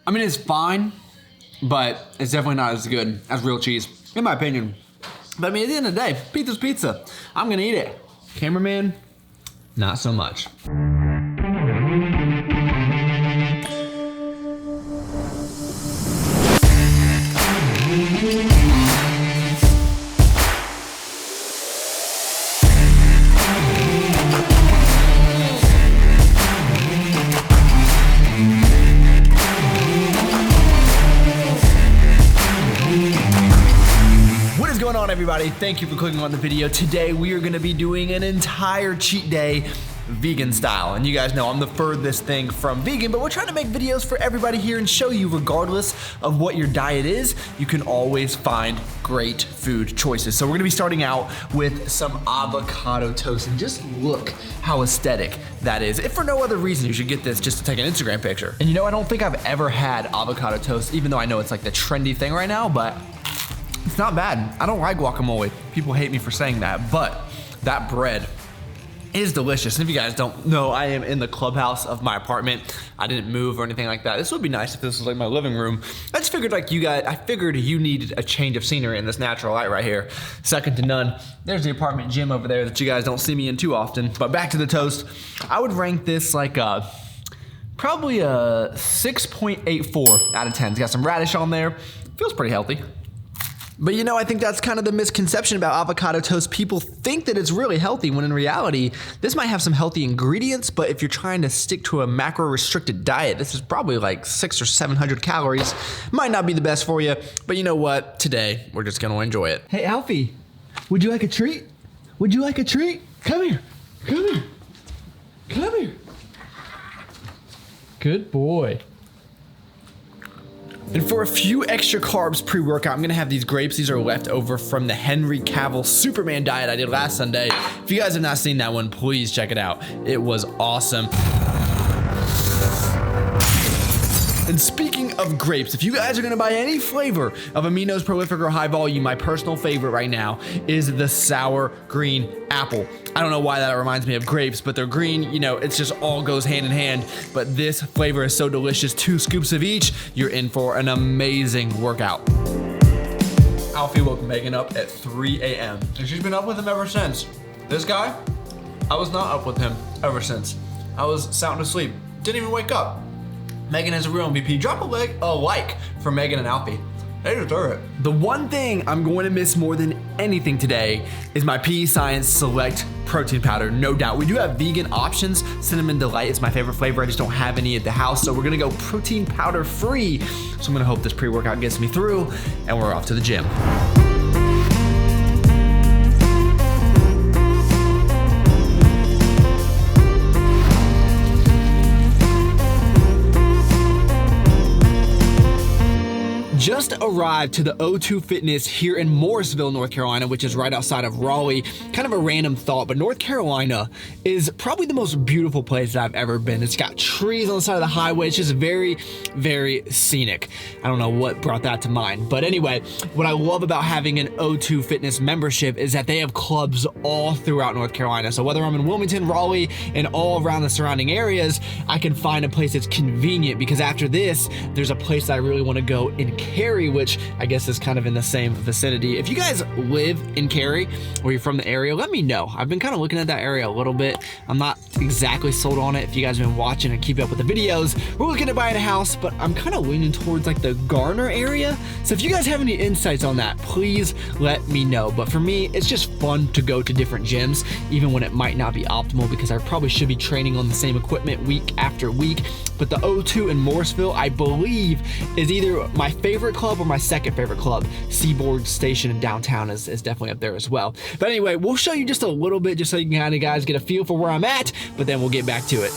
I mean, it's fine, but it's definitely not as good as real cheese, in my opinion. But I mean, at the end of the day, pizza's pizza. I'm gonna eat it. Cameraman, not so much. Everybody, thank you for clicking on the video. Today we are going to be doing an entire cheat day vegan style, and you guys know I'm the furthest thing from vegan, but we're trying to make videos for everybody here and show you, regardless of what your diet is, you can always find great food choices. So we're going to be starting out with some avocado toast, and just look how aesthetic that is. If for no other reason, you should get this just to take an Instagram picture. And you know, I don't think I've ever had avocado toast, even though I know it's like the trendy thing right now, but it's not bad. I don't like guacamole. People hate me for saying that, but that bread is delicious. And if you guys don't know, I am in the clubhouse of my apartment. I didn't move or anything like that. This would be nice if this was like my living room. I just figured like I figured you needed a change of scenery in this natural light right here. Second to none. There's the apartment gym over there that you guys don't see me in too often. But back to the toast. I would rank this like probably a 6.84 out of 10. It's got some radish on there. Feels pretty healthy. But you know, I think that's kind of the misconception about avocado toast. People think that it's really healthy, when in reality, this might have some healthy ingredients, but if you're trying to stick to a macro-restricted diet, this is probably like 600 or 700 calories. Might not be the best for you, but you know what? Today, we're just gonna enjoy it. Hey, Alfie, would you like a treat? Would you like a treat? Come here, come here, come here. Good boy. And for a few extra carbs pre-workout, I'm gonna have these grapes. These are left over from the Henry Cavill Superman diet I did last Sunday. If you guys have not seen that one, please check it out. It was awesome. And speaking of grapes, if you guys are gonna buy any flavor of Aminos Prolific or High Volume, my personal favorite right now is the sour green apple. I don't know why that reminds me of grapes, but they're green, you know, it just all goes hand in hand. But this flavor is so delicious, 2 scoops of each, you're in for an amazing workout. Alfie woke Megan up at 3 a.m. and she's been up with him ever since. This guy, I was not up with him ever since. I was sound asleep, didn't even wake up. Megan is a real MVP. Drop a like for Megan and Alfie. They deserve it. The one thing I'm going to miss more than anything today is my PE Science Select protein powder, no doubt. We do have vegan options. Cinnamon Delight is my favorite flavor. I just don't have any at the house, so we're gonna go protein powder free. So I'm gonna hope this pre-workout gets me through, and we're off to the gym. Just arrived to the O2 Fitness here in Morrisville, North Carolina, which is right outside of Raleigh. Kind of a random thought, but North Carolina is probably the most beautiful place that I've ever been. It's got trees on the side of the highway. It's just very, very scenic. I don't know what brought that to mind. But anyway, what I love about having an O2 Fitness membership is that they have clubs all throughout North Carolina. So whether I'm in Wilmington, Raleigh, and all around the surrounding areas, I can find a place that's convenient, because after this, there's a place that I really want to go in Cary, which I guess is kind of in the same vicinity. If you guys live in Cary or you're from the area, let me know. I've been kind of looking at that area a little bit. I'm not exactly sold on it. If you guys have been watching and keep up with the videos, we're looking at buying a house, but I'm kind of leaning towards like the Garner area. So if you guys have any insights on that, please let me know. But for me, it's just fun to go to different gyms, even when it might not be optimal, because I probably should be training on the same equipment week after week. But the O2 in Morrisville, I believe, is either my favorite club or my second favorite club. Seaboard Station in downtown is definitely up there as well. But anyway, we'll show you just a little bit, just so you can kind of guys get a feel for where I'm at, but then we'll get back to it.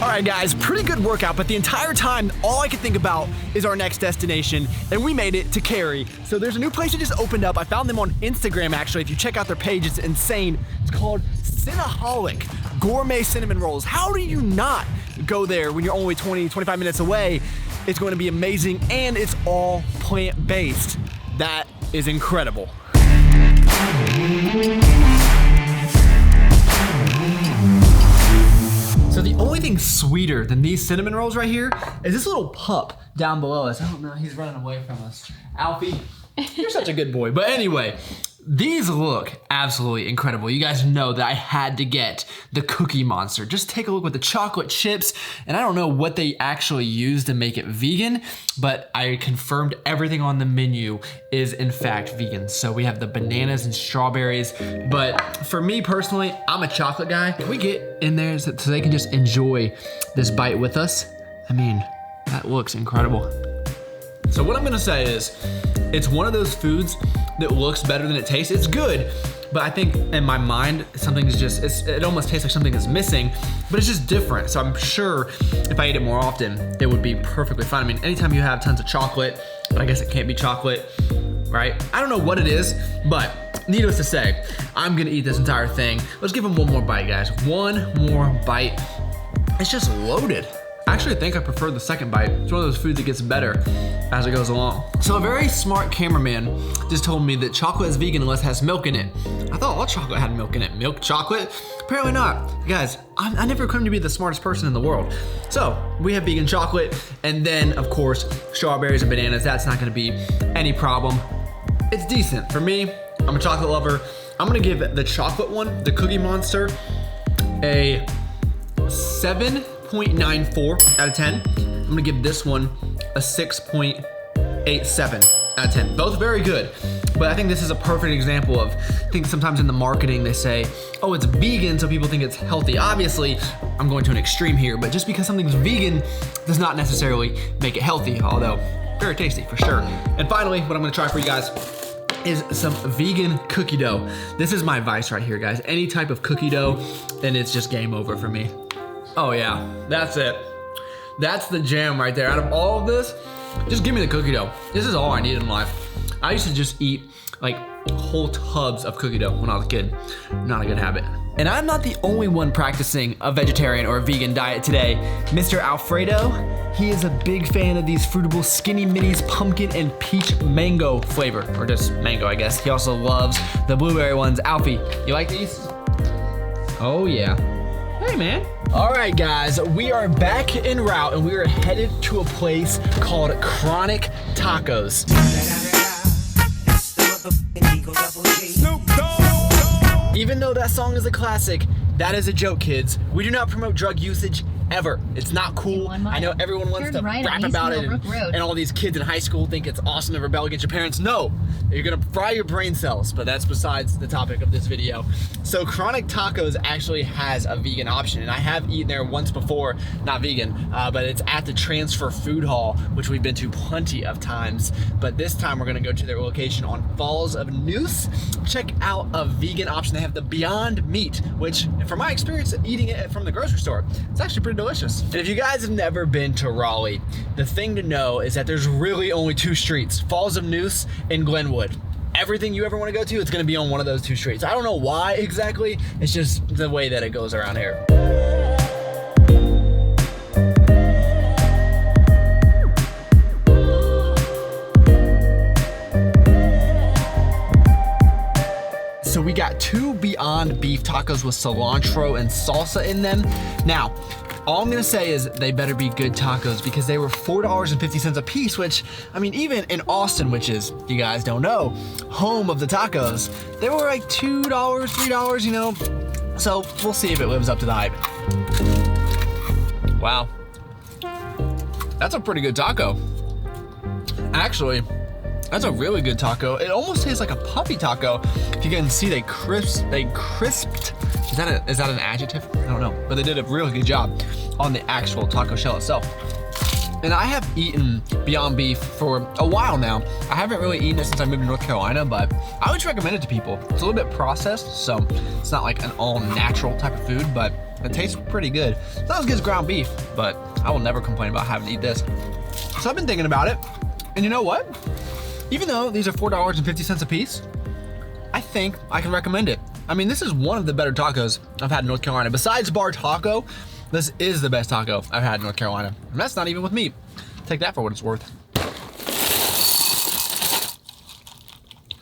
Alright guys, pretty good workout, but the entire time, all I could think about is our next destination, and we made it to Cary. So there's a new place that just opened up. I found them on Instagram, actually. If you check out their page, it's insane. It's called Cinnaholic Gourmet Cinnamon Rolls. How do you not go there when you're only 20, 25 minutes away? It's going to be amazing, and it's all plant-based. That is incredible. So the only thing sweeter than these cinnamon rolls right here is this little pup down below us. I don't know, he's running away from us. Alfie, you're such a good boy. But anyway, these look absolutely incredible. You guys know that I had to get the Cookie Monster. Just take a look with the chocolate chips, and I don't know what they actually use to make it vegan, but I confirmed everything on the menu is in fact vegan. So we have the bananas and strawberries, but for me personally, I'm a chocolate guy. Can we get in there so they can just enjoy this bite with us? I mean, that looks incredible. So what I'm gonna say is, it's one of those foods that looks better than it tastes. It's good, but I think in my mind, something's just, it almost tastes like something is missing, but it's just different. So I'm sure if I ate it more often, it would be perfectly fine. I mean, anytime you have tons of chocolate, but I guess it can't be chocolate, right? I don't know what it is, but needless to say, I'm gonna eat this entire thing. Let's give them one more bite, guys. One more bite. It's just loaded. I actually think I prefer the second bite. It's one of those foods that gets better as it goes along. So a very smart cameraman just told me that chocolate is vegan unless it has milk in it. I thought all chocolate had milk in it. Milk chocolate? Apparently not. Guys, I never claimed to be the smartest person in the world. So we have vegan chocolate, and then of course, strawberries and bananas. That's not gonna be any problem. It's decent. For me, I'm a chocolate lover. I'm gonna give the chocolate one, the Cookie Monster, a 7.94 out of 10. I'm gonna give this one a 6.87 out of 10. Both very good, but I think this is a perfect example of, I think sometimes in the marketing they say, oh, it's vegan, so people think it's healthy. Obviously, I'm going to an extreme here, but just because something's vegan does not necessarily make it healthy, although very tasty for sure. And finally, what I'm gonna try for you guys is some vegan cookie dough. This is my vice right here, guys. Any type of cookie dough, and it's just game over for me. Oh yeah, that's it. That's the jam right there. Out of all of this, just give me the cookie dough. This is all I need in life. I used to just eat like whole tubs of cookie dough when I was a kid. Not a good habit. And I'm not the only one practicing a vegetarian or a vegan diet today. Mr. Alfredo, he is a big fan of these Fruitable Skinny Minis pumpkin and peach mango flavor, or just mango, I guess. He also loves the blueberry ones. Alfie, you like these? Oh yeah. Hey man. All right guys, we are back en route and we are headed to a place called Chronic Tacos. Even though that song is a classic, that is a joke, kids. We do not promote drug usage ever. It's not cool. I know everyone wants to rap about it and all these kids in high school think it's awesome to rebel against your parents. No, you're gonna fry your brain cells, but that's besides the topic of this video. So Chronic Tacos actually has a vegan option, and I have eaten there once before, not vegan, but it's at the Transfer Food Hall, which we've been to plenty of times. But this time we're gonna go to their location on Falls of Noose. Check out a vegan option. They have the Beyond Meat, which from my experience eating it from the grocery store, it's actually pretty delicious. And if you guys have never been to Raleigh, the thing to know is that there's really only two streets, Falls of Noose and Glenwood. Everything you ever want to go to, it's going to be on one of those two streets. I don't know why exactly, it's just the way that it goes around here. So we got two Beyond Beef tacos with cilantro and salsa in them. Now, all I'm gonna say is they better be good tacos because they were $4.50 a piece, which, I mean, even in Austin, which is, you guys don't know, home of the tacos, they were like $2, $3, you know? So we'll see if it lives up to the hype. Wow. That's a pretty good taco. Actually, that's a really good taco. It almost tastes like a puffy taco. If you can see, they crisped. Is that an adjective? I don't know, but they did a really good job on the actual taco shell itself. And I have eaten Beyond Beef for a while now. I haven't really eaten it since I moved to North Carolina, but I would recommend it to people. It's a little bit processed, so it's not like an all natural type of food, but it tastes pretty good. It's not as good as ground beef, but I will never complain about having to eat this. So I've been thinking about it, and you know what? Even though these are $4.50 a piece, I think I can recommend it. I mean, this is one of the better tacos I've had in North Carolina. Besides Bar Taco, this is the best taco I've had in North Carolina. And that's not even with meat. Take that for what it's worth.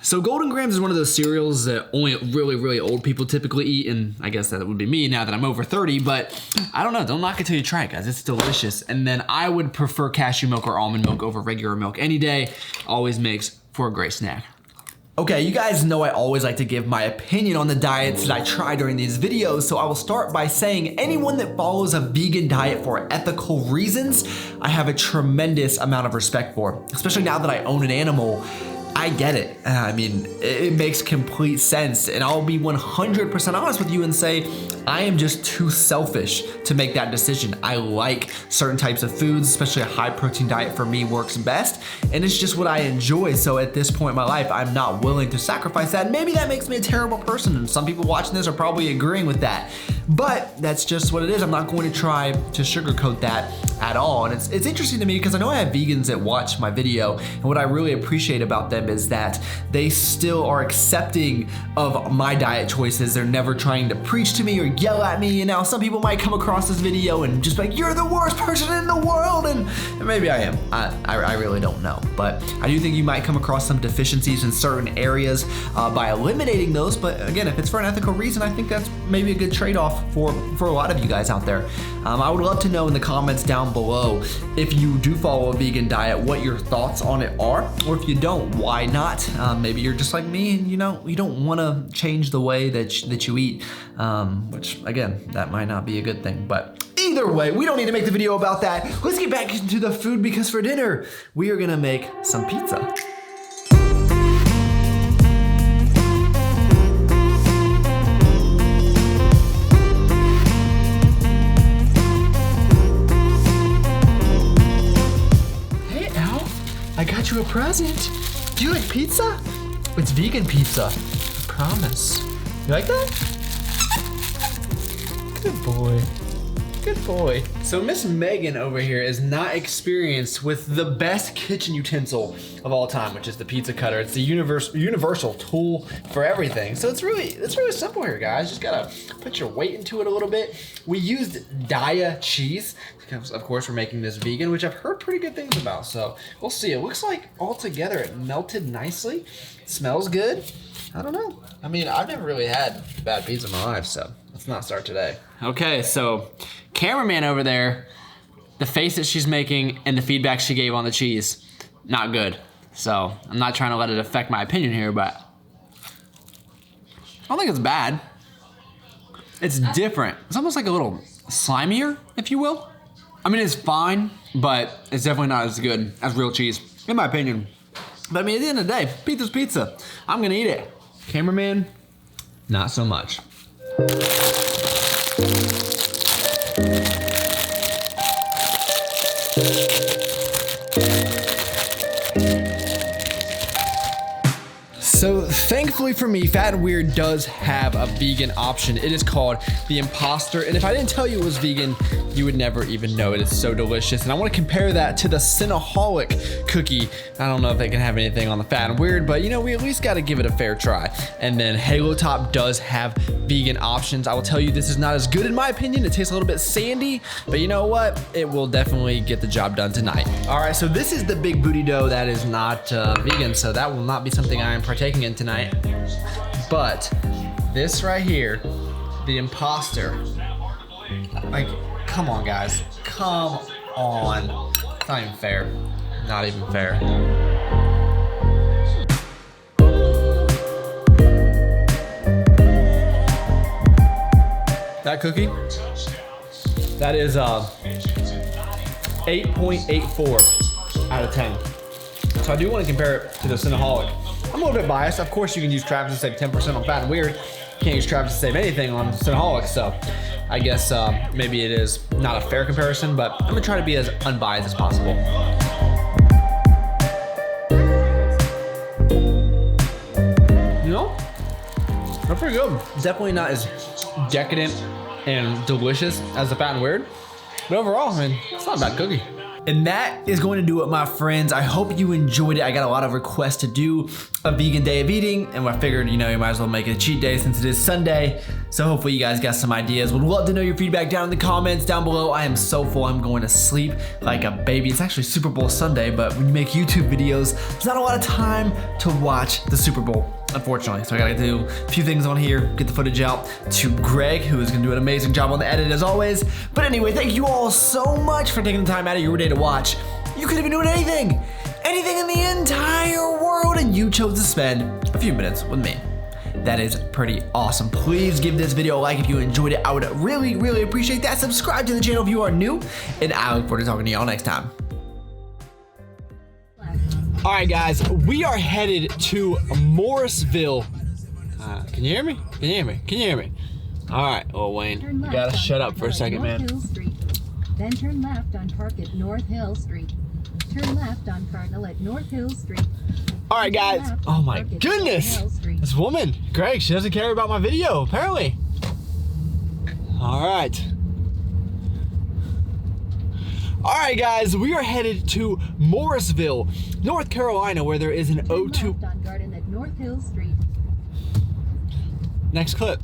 So Golden Grams is one of those cereals that only really old people typically eat, and I guess that would be me now that I'm over 30, but I don't know, don't knock it till you try it, guys. It's delicious. And then I would prefer cashew milk or almond milk over regular milk any day. Always makes for a great snack. Okay, you guys know I always like to give my opinion on the diets that I try during these videos, so I will start by saying anyone that follows a vegan diet for ethical reasons, I have a tremendous amount of respect for, especially now that I own an animal. I get it. I mean, it makes complete sense, and I'll be 100% honest with you and say I am just too selfish to make that decision. I like certain types of foods, especially a high protein diet for me works best, and it's just what I enjoy. So at this point in my life, I'm not willing to sacrifice that. Maybe that makes me a terrible person, and some people watching this are probably agreeing with that, but that's just what it is. I'm not going to try to sugarcoat that at all. And it's interesting to me because I know I have vegans that watch my video, and what I really appreciate about them is that they still are accepting of my diet choices. They're never trying to preach to me or yell at me. And now some people might come across this video and just be like, you're the worst person in the world, and maybe I am. I really don't know, but I do think you might come across some deficiencies in certain areas by eliminating those. But again, if it's for an ethical reason, I think that's maybe a good trade-off for a lot of you guys out there. I would love to know in the comments down below if you do follow a vegan diet, what your thoughts on it are, or if you don't, why not? Maybe you're just like me and you don't want to change the way that you eat, which again, that might not be a good thing, but either way, we don't need to make the video about that. Let's get back into the food because for dinner, we are gonna make some pizza. I got you a present. Do you like pizza? It's vegan pizza, I promise. You like that? Good boy. Good boy. So Miss Megan over here is not experienced with the best kitchen utensil of all time, which is the pizza cutter. It's the universal tool for everything. So it's really simple here, guys. Just gotta put your weight into it a little bit. We used Daiya cheese because, of course, we're making this vegan, which I've heard pretty good things about. So we'll see. It looks like altogether it melted nicely. It smells good. I don't know. I mean, I've never really had bad pizza in my life, so let's not start today. Okay, so cameraman over there, the face that she's making and the feedback she gave on the cheese, not good. So I'm not trying to let it affect my opinion here, but I don't think it's bad. It's different. It's almost like a little slimier, if you will. I mean, it's fine, but it's definitely not as good as real cheese, in my opinion. But I mean, at the end of the day, pizza's pizza. I'm gonna eat it. Cameraman, not so much. So thankfully for me, Fat and Weird does have a vegan option. It is called the Imposter, and if I didn't tell you it was vegan, you would never even know it. It's so delicious, and I want to compare that to the Cinnaholic cookie. I don't know if they can have anything on the Fat and Weird, but we at least got to give it a fair try. And then Halo Top does have vegan options. I will tell you, this is not as good in my opinion. It tastes a little bit sandy, but you know what? It will definitely get the job done tonight. All right, so this is the big booty dough that is not vegan, so that will not be something I am partaking in tonight. But this right here, the Imposter, like, come on guys, come on. It's not even fair, not even fair. That cookie, that is 8.84 out of 10. So I do want to compare it to the Cinnaholic. I'm a little bit biased. Of course, you can use Travis to save 10% on Fat and Weird. You can't use Travis to save anything on Cinnaholic, so I guess maybe it is not a fair comparison, but I'm gonna try to be as unbiased as possible. They're pretty good. Definitely not as decadent and delicious as the Fat and Weird, but overall, I mean, it's not a bad cookie. And that is going to do it, my friends. I hope you enjoyed it. I got a lot of requests to do a vegan day of eating, and I figured, you know, you might as well make it a cheat day since it is Sunday. So hopefully you guys got some ideas. Would love to know your feedback down in the comments down below. I am so full, I'm going to sleep like a baby. It's actually Super Bowl Sunday, but when you make YouTube videos, there's not a lot of time to watch the Super Bowl, unfortunately. So I gotta do a few things on here, get the footage out to Greg, who is gonna do an amazing job on the edit as always. But anyway, thank you all so much for taking the time out of your day to watch. You could have been doing anything in the entire world, and you chose to spend a few minutes with me. That is pretty awesome. Please give this video a like if you enjoyed it. I would really, really appreciate that. Subscribe to the channel if you are new, and I look forward to talking to y'all next time. All right, guys, we are headed to Morrisville. Can you hear me? Can you hear me? Can you hear me? All right, well, Wayne, you gotta shut up for a second, man. Then turn left on Park at North Hill Street. Turn left on Cardinal at North Hill Street. All right, guys. Oh my goodness. This woman, Greg, she doesn't care about my video, apparently. All right. All right, guys, we are headed to Morrisville, North Carolina, where there is an O2. On Garden at North Hill Street. Next clip.